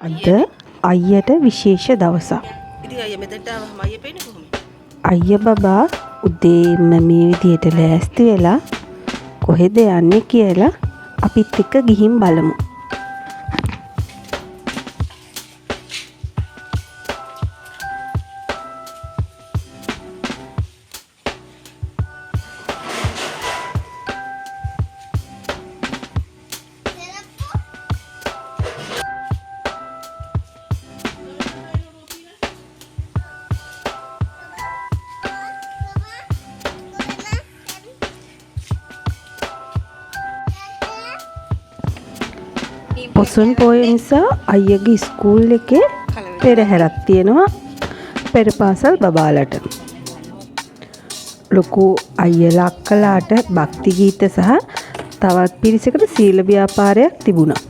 අද අයියට විශේෂ දවසක්. ඉතින් අයියා මෙතනට ආවම අයියා පේන්නේ කොහොමද? අයියා බබා උදේම මේ විදියට ලෑස්ති වෙලා කොහෙද යන්නේ කියලා අපිත් එක්ක ගිහින් බලමු. පොසොන් පෝය නිසා අයියගේ ස්කූල් එකේ පෙරහැරක් තියෙනවා පෙරපාසල් බබාලට. ලොකු අයියලා අක්කලාට භක්ති ගීත සහ තවත් පිරිසකට සීල ව්‍යාපාරයක් තිබුණා.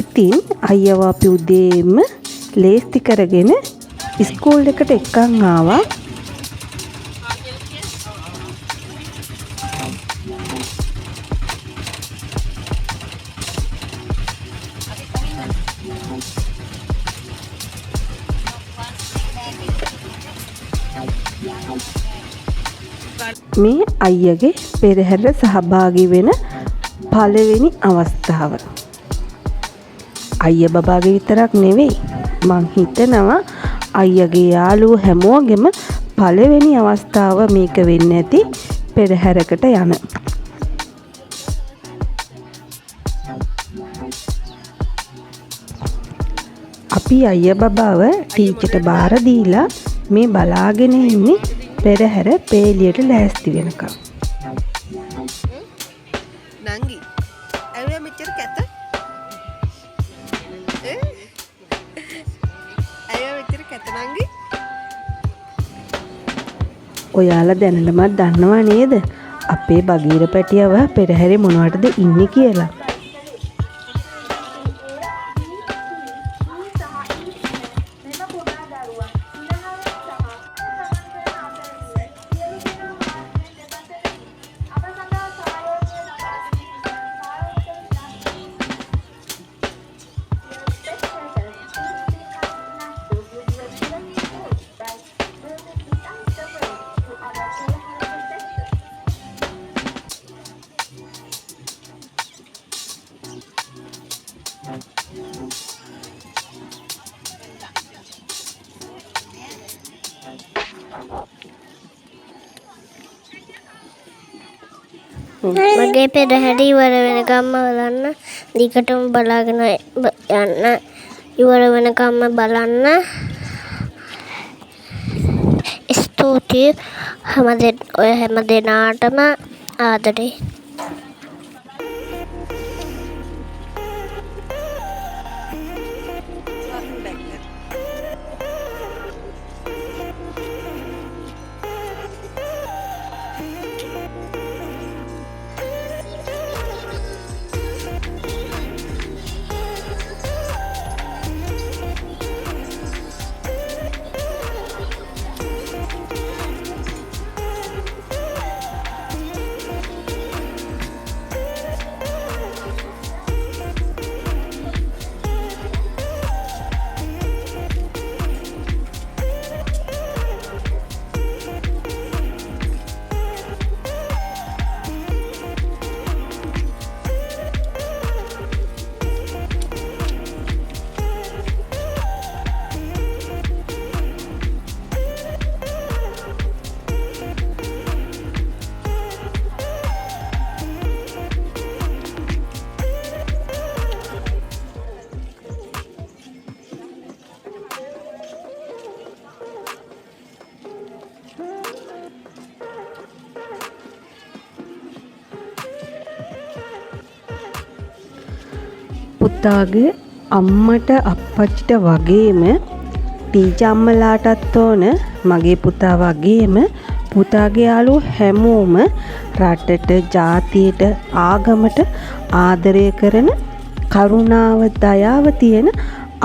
ඉතින් අයියව අපි උදේම ලේස්ති කරගෙන ස්කූල් එකට එක්කන් ආවා. මේ අයියගේ පෙරහැර සහභාගී වෙන පළවෙනි අවස්ථාව. අයියා බබාගේ විතරක් නෙවෙයි, මං හිතනවා අයියගේ යාළුවෝ හැමෝගෙම පළවෙනි අවස්ථාව මේක වෙන්න ඇති පෙරහැරකට යන. අපි අයියා බබාව ටීචර්ට බාර දීලා මේ බලාගෙන ඉන්නේ පෙරහැර පේලියට ලෑස්ති වෙනකම්. නංගි ඇවිල්ලා මෙච්චර කැත? ඇවිල්ලා මෙච්චර කැත නංගි? ඔයාලා දැනටමත් දන්නවා නේද අපේ බගීර පැටියව පෙරහැරේ මොනවටද ඉන්නේ කියලා? මගේ පෙරහැර ඉවර වෙනකම්ම බලන්න, දිගටම බලාගෙන යන්න, ඉවර වෙනකම්ම බලන්න. ස්තුතියි ඔය හැම දෙනාටම ආදරේ. පුතාගේ අම්මට අප්පච්චිට වගේම ටීචර් අම්මලාටත් ඕන මගේ පුතා වගේම පුතාගේ යාළුවෝ හැමෝම රටට, ජාතියට, ආගමට ආදරය කරන, කරුණාව, දයාව තියෙන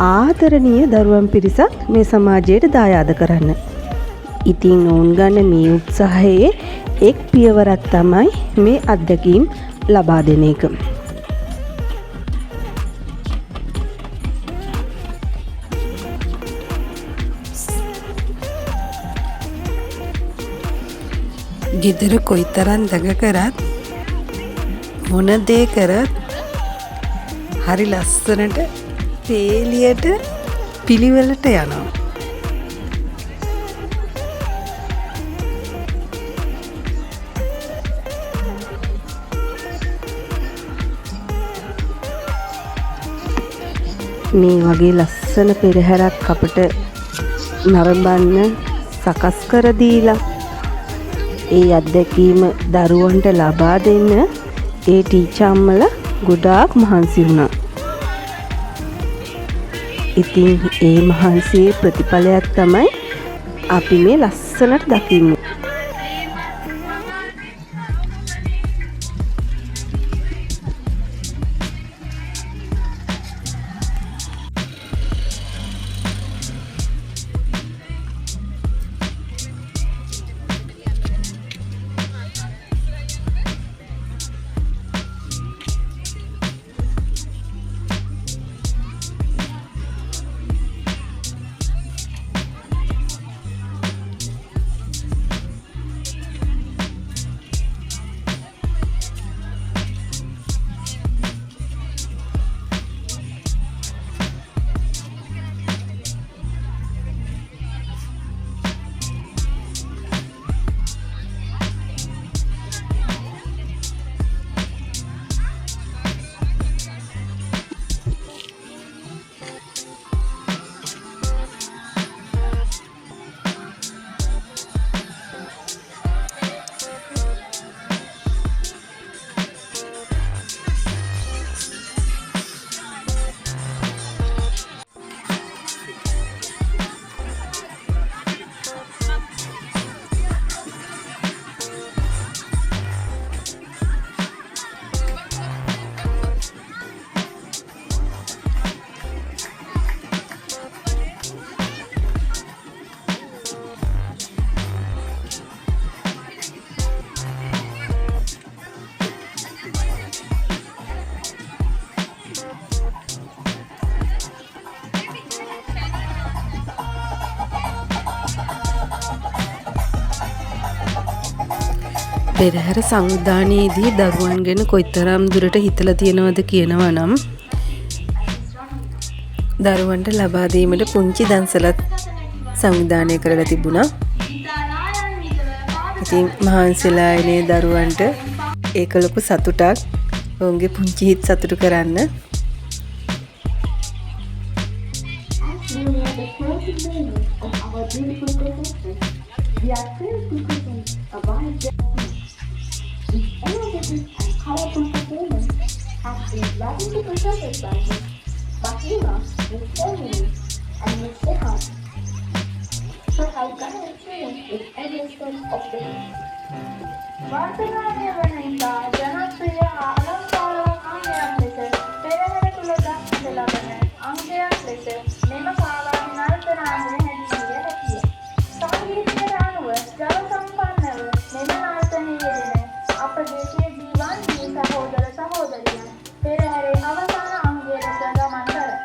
ආදරණීය දරුවන් පිරිසක් මේ සමාජයට දායාද කරන්න. ඉතින් ඔවුන් ගන්න මේ උත්සාහයේ එක් පියවරක් තමයි මේ අත්දැකීම් ලබා දෙන එක. ගෙදර කොයිතරම් දඟ කරත් මොන දේ කරත් හරි ලස්සනට පේලියට පිළිවෙලට යනවා. මේ වගේ ලස්සන පෙරහැරක් අපට නරඹන්න සකස් කර දීලා ඒ අත්දැකීම දරුවන්ට ලබා දෙන්න ඒ ටීචර් අම්මලා ගොඩාක් මහන්සි වුණා. ඉතින් ඒ මහන්සියේ ප්‍රතිඵලයක් තමයි අපි මේ ලස්සනට දකින්නේ. පෙරහැර සංවිධානයේදී දරුවන් ගැන කොයිතරම් දුරට හිතලා තියෙනවද කියනවා නම් දරුවන්ට ලබා දීමට පුංචි දන්සලත් සංවිධානය කරලා තිබුණා. ඉතින් මහන්සිලා ඉනේ දරුවන්ට ඒක ලොකු සතුටක්. ඔවුන්ගේ පුංචි හිත් සතුටු කරන්න. වර්තමානයේ වන ඉතා ජනප්‍රිය අලංකාරයක් අංගයක් ලෙස පෙරහැර තුළ දක්නට ලබන අංගයක් ලෙස මෙම කාලාන් නර්තනාංගය හැදිවිය හැකිය. සංගීතයට අනුව ජල සම්පන්නව මෙම නර්තනයේ යෙදෙන අපගේ ජීවන්හි සහෝදර සහෝදරියන් පෙරහැරේ අවසාන අංගය ලෙස ගමන් කරයි.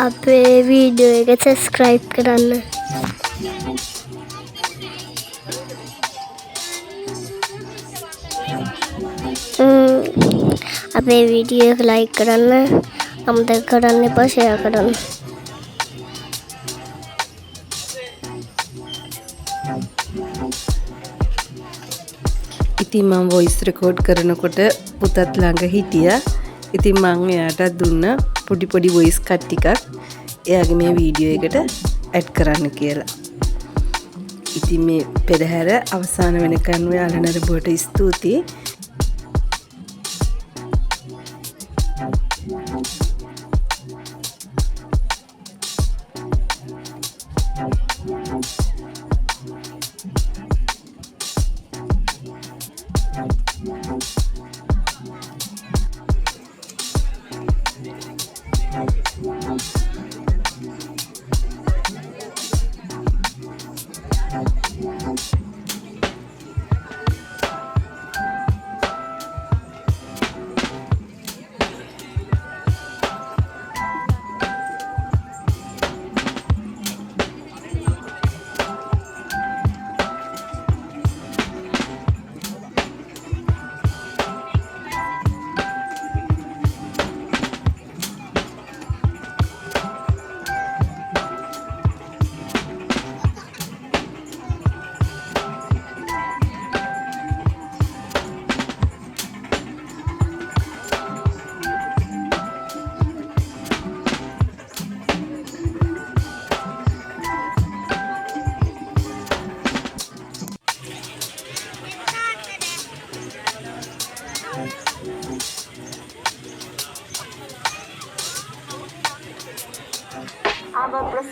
අපේ වීඩියෝ එක සබස්ක්‍රයිබ් කරන්න. අපේ වීඩියෝ එක ලයික් කරන්න, අමතක කරන්න එපා, ෂෙයා කරන්න. ඉතින් මම වොයිස් රෙකෝඩ් කරනකොට පුතත් ළඟ හිටියා. ඉතින් මම එයාට දුන්න පොඩි වොයිස් කට් ටිකක් එයාගේ මේ වීඩියෝ එකට ඇඩ් කරන්න කියලා. ඉතින් මේ පෙරහැර අවසාන වෙනකන් ඔයාලා නරඹුවට ස්තුතියි.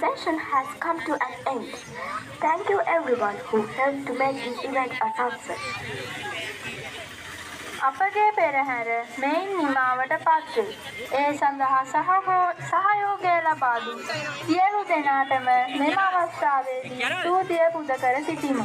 session has come to an end. Thank you everyone who helped to make this event a success. අපගේ පෙරහැර මෙයින් නිමාවට පත්වේ. ඒ සඳහා සහයෝගය ලබා දුන් සියලු දෙනාටම මෙම අවස්ථාවේදී ස්තුතිය පුද කර සිටිමු.